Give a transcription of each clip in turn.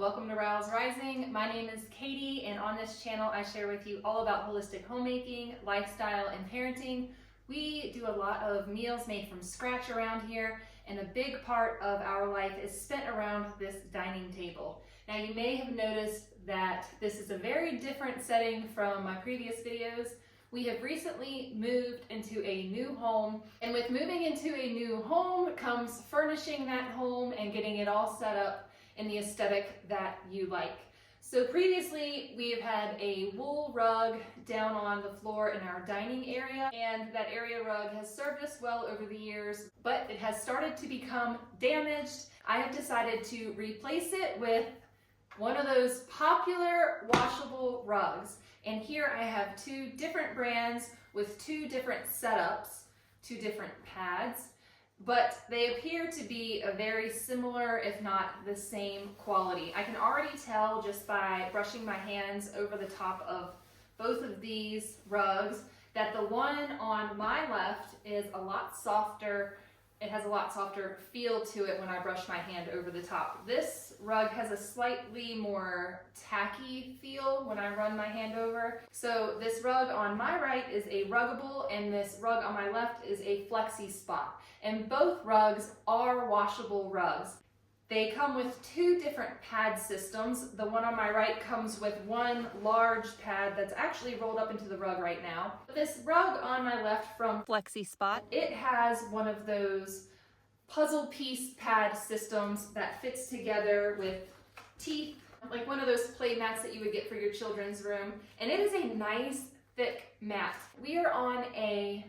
welcome to Rouse Rising. My name is Katie, and on this channel I share with you all about holistic homemaking, lifestyle, and parenting. We do a lot of meals made from scratch around here, and a big part of our life is spent around this dining table. Now you may have noticed that this is a very different setting from my previous videos. We have recently moved into a new home, and with moving into a new home comes furnishing that home and getting it all set up in the aesthetic that you like. So previously we have had a wool rug down on the floor in our dining area, and that area rug has served us well over the years, but it has started to become damaged. I have decided to replace it with one of those popular washable rugs. And here I have two different brands with two different setups, two different pads, but they appear to be a very similar, if not the same quality. I can already tell just by brushing my hands over the top of both of these rugs that the one on my left is a lot softer. It has a lot softer feel to it when I brush my hand over the top. This rug has a slightly more tacky feel when I run my hand over. So this rug on my right is a Ruggable, and this rug on my left is a FlexiSpot. And both rugs are washable rugs. They come with two different pad systems. The one on my right comes with one large pad that's actually rolled up into the rug right now. This rug on my left from FlexiSpot, it has one of those puzzle piece pad systems that fits together with teeth, like one of those play mats that you would get for your children's room. And it is a nice thick mat. We are on a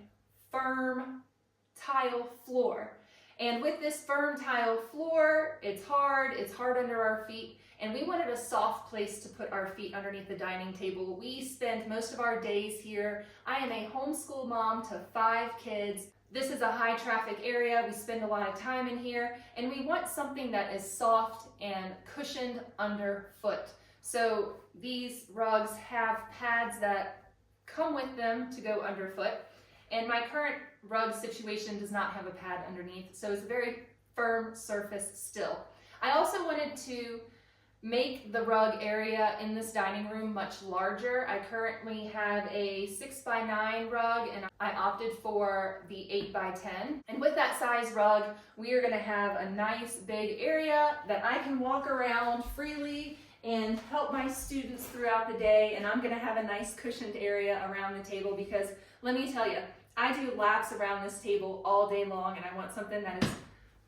firm tile floor. And with this firm tile floor, it's hard under our feet, and we wanted a soft place to put our feet underneath the dining table. We spend most of our days here. I am a homeschool mom to 5 kids. This is a high traffic area. We spend a lot of time in here, and we want something that is soft and cushioned underfoot. So these rugs have pads that come with them to go underfoot. And my current rug situation does not have a pad underneath, so it's a very firm surface still. I also wanted to make the rug area in this dining room much larger. I currently have a 6x9 rug, and I opted for the 8x10. And with that size rug, we are gonna have a nice big area that I can walk around freely and help my students throughout the day. And I'm gonna have a nice cushioned area around the table because let me tell you, I do laps around this table all day long, and I want something that is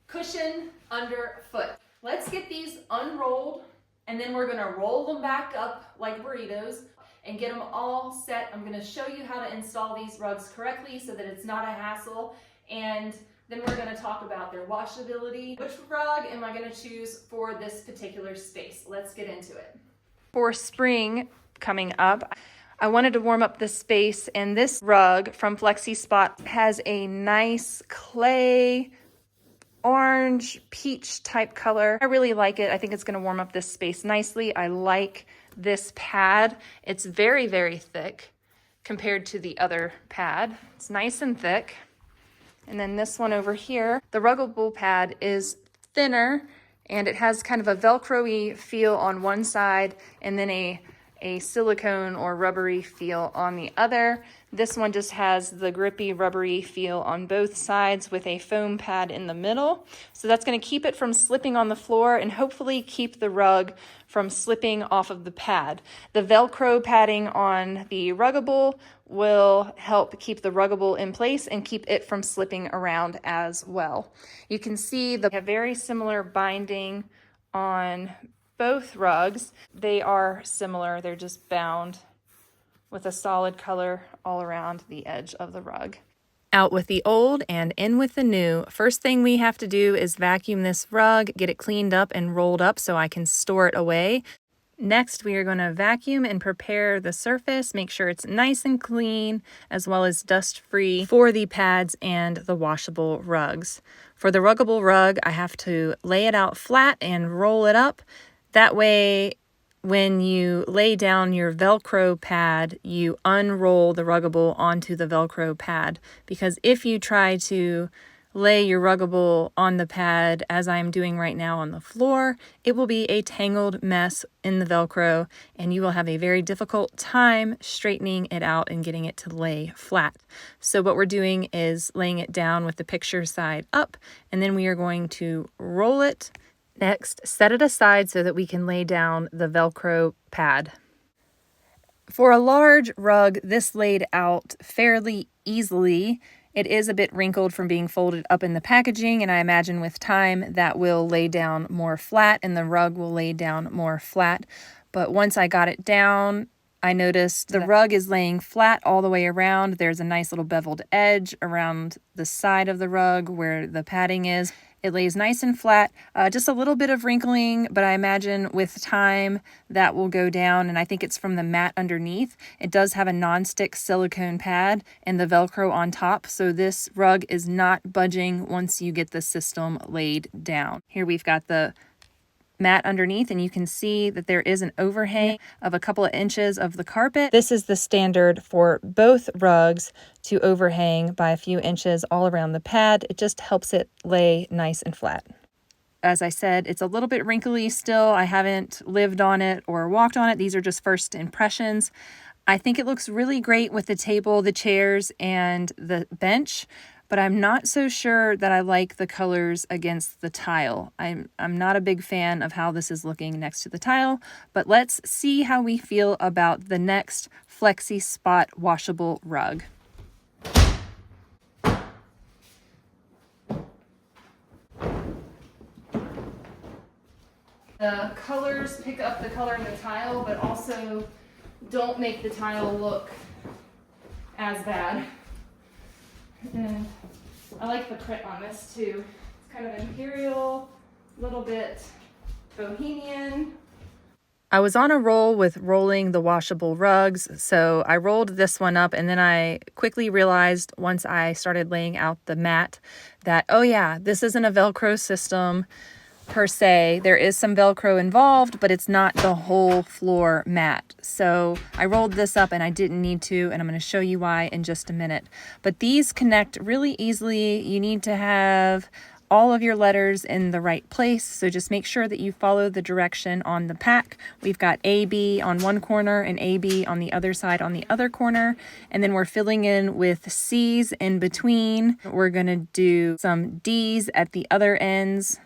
cushioned underfoot. Let's get these unrolled, and then we're gonna roll them back up like burritos and get them all set. I'm gonna show you how to install these rugs correctly so that it's not a hassle, and then we're gonna talk about their washability. Which rug am I gonna choose for this particular space? Let's get into it. For spring coming up, I wanted to warm up the space, and this rug from FlexiSpot has a nice clay orange peach type color. I really like it. I think it's going to warm up this space nicely. I like this pad. It's very, very thick compared to the other pad. It's nice and thick. And then this one over here, the Ruggable pad is thinner, and it has kind of a Velcro-y feel on one side and then a silicone or rubbery feel on the other. This one just has the grippy rubbery feel on both sides with a foam pad in the middle. So that's going to keep it from slipping on the floor and hopefully keep the rug from slipping off of the pad. The Velcro padding on the Ruggable will help keep the Ruggable in place and keep it from slipping around as well. You can see they have very similar binding on both rugs. They are similar. They're just bound with a solid color all around the edge of the rug. Out with the old and in with the new. First thing we have to do is vacuum this rug, get it cleaned up and rolled up so I can store it away. Next, we are going to vacuum and prepare the surface, make sure it's nice and clean, as well as dust-free for the pads and the washable rugs. For the Ruggable rug, I have to lay it out flat and roll it up. That way, when you lay down your Velcro pad, you unroll the Ruggable onto the Velcro pad. Because if you try to lay your Ruggable on the pad as I'm doing right now on the floor, it will be a tangled mess in the Velcro, and you will have a very difficult time straightening it out and getting it to lay flat. So what we're doing is laying it down with the picture side up, and then we are going to roll it. Next, set it aside so that we can lay down the Velcro pad. For a large rug, this laid out fairly easily. It is a bit wrinkled from being folded up in the packaging, and I imagine with time that will lay down more flat and the rug will lay down more flat. But once I got it down, I noticed the rug is laying flat all the way around. There's a nice little beveled edge around the side of the rug where the padding is. It lays nice and flat, just a little bit of wrinkling, but I imagine with time that will go down, and I think it's from the mat underneath. It does have a non-stick silicone pad and the Velcro on top, so this rug is not budging once you get the system laid down. Here we've got the mat underneath, and you can see that there is an overhang of a couple of inches of the carpet. This is the standard for both rugs, to overhang by a few inches all around the pad. It just helps it lay nice and flat. As I said, it's a little bit wrinkly still. I haven't lived on it or walked on it. These are just first impressions. I think it looks really great with the table, the chairs, and the bench, but I'm not so sure that I like the colors against the tile. I'm not a big fan of how this is looking next to the tile, but let's see how we feel about the next FlexiSpot washable rug. The colors pick up the color in the tile, but also don't make the tile look as bad. And I like the print on this too. It's kind of imperial, a little bit bohemian. I was on a roll with rolling the washable rugs, so I rolled this one up, and then I quickly realized once I started laying out the mat that, oh yeah, this isn't a Velcro system per se. There is some Velcro involved, but it's not the whole floor mat. So I rolled this up and I didn't need to, and I'm going to show you why in just a minute. But these connect really easily. You need to have all of your letters in the right place, so just make sure that you follow the direction on the pack. We've got AB on one corner and AB on the other side on the other corner, and then we're filling in with C's in between. We're going to do some D's at the other ends,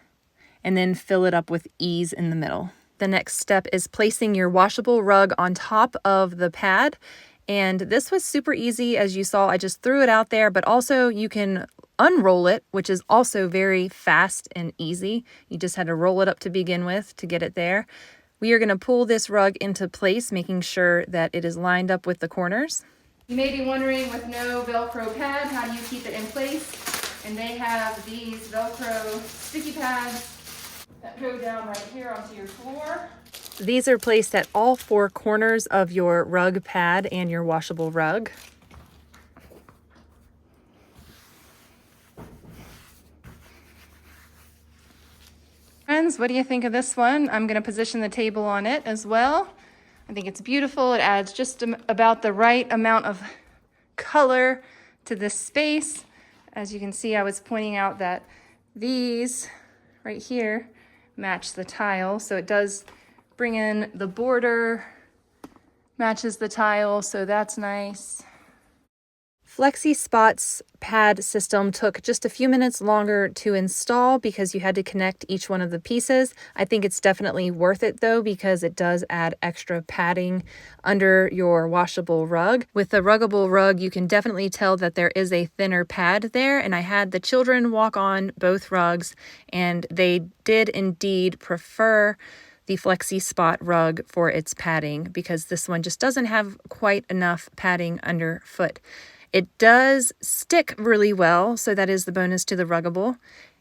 and then fill it up with E's in the middle. The next step is placing your washable rug on top of the pad. And this was super easy. As you saw, I just threw it out there, but also you can unroll it, which is also very fast and easy. You just had to roll it up to begin with to get it there. We are going to pull this rug into place, making sure that it is lined up with the corners. You may be wondering, with no Velcro pad, how do you keep it in place? And they have these Velcro sticky pads that go down right here onto your floor. These are placed at all four corners of your rug pad and your washable rug. Friends, what do you think of this one? I'm going to position the table on it as well. I think it's beautiful. It adds just about the right amount of color to this space. As you can see, I was pointing out that these right here match the tile, so it does bring in the border, matches the tile, so that's nice. FlexiSpot's pad system took just a few minutes longer to install because you had to connect each one of the pieces. I think it's definitely worth it though, because it does add extra padding under your washable rug. With the Ruggable rug, you can definitely tell that there is a thinner pad there, and I had the children walk on both rugs, and they did indeed prefer the FlexiSpot rug for its padding, because this one just doesn't have quite enough padding underfoot. It does stick really well, so that is the bonus to the Ruggable.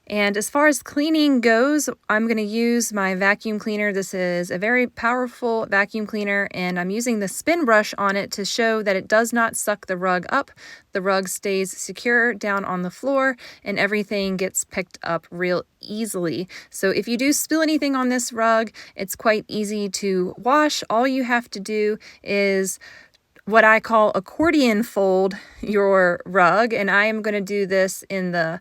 And as far as cleaning goes, I'm going to use my vacuum cleaner. This is a very powerful vacuum cleaner, and I'm using the spin brush on it to show that it does not suck the rug up. The rug stays secure down on the floor, and everything gets picked up real easily. So if you do spill anything on this rug, it's quite easy to wash. All you have to do is what I call accordion fold your rug, and I am going to do this in the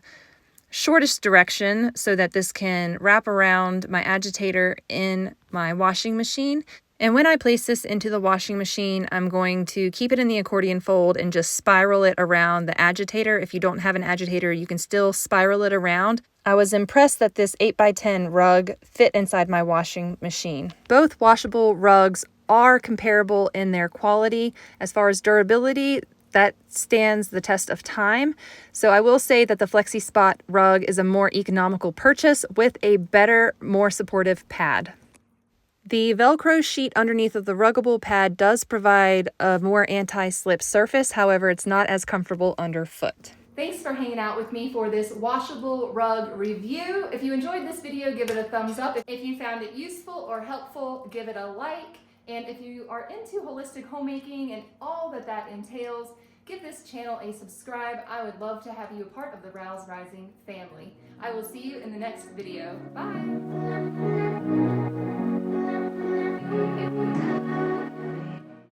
shortest direction so that this can wrap around my agitator in my washing machine. And when I place this into the washing machine, I'm going to keep it in the accordion fold and just spiral it around the agitator. If you don't have an agitator, you can still spiral it around. I was impressed that this 8x10 rug fit inside my washing machine. Both washable rugs are comparable in their quality. As far as durability, that stands the test of time. So I will say that the FlexiSpot rug is a more economical purchase with a better, more supportive pad. The Velcro sheet underneath of the Ruggable pad does provide a more anti-slip surface. However, it's not as comfortable underfoot. Thanks for hanging out with me for this washable rug review. If you enjoyed this video, give it a thumbs up. If you found it useful or helpful, give it a like. And if you are into holistic homemaking and all that that entails, give this channel a subscribe. I would love to have you a part of the Rouse Rising family. I will see you in the next video. Bye!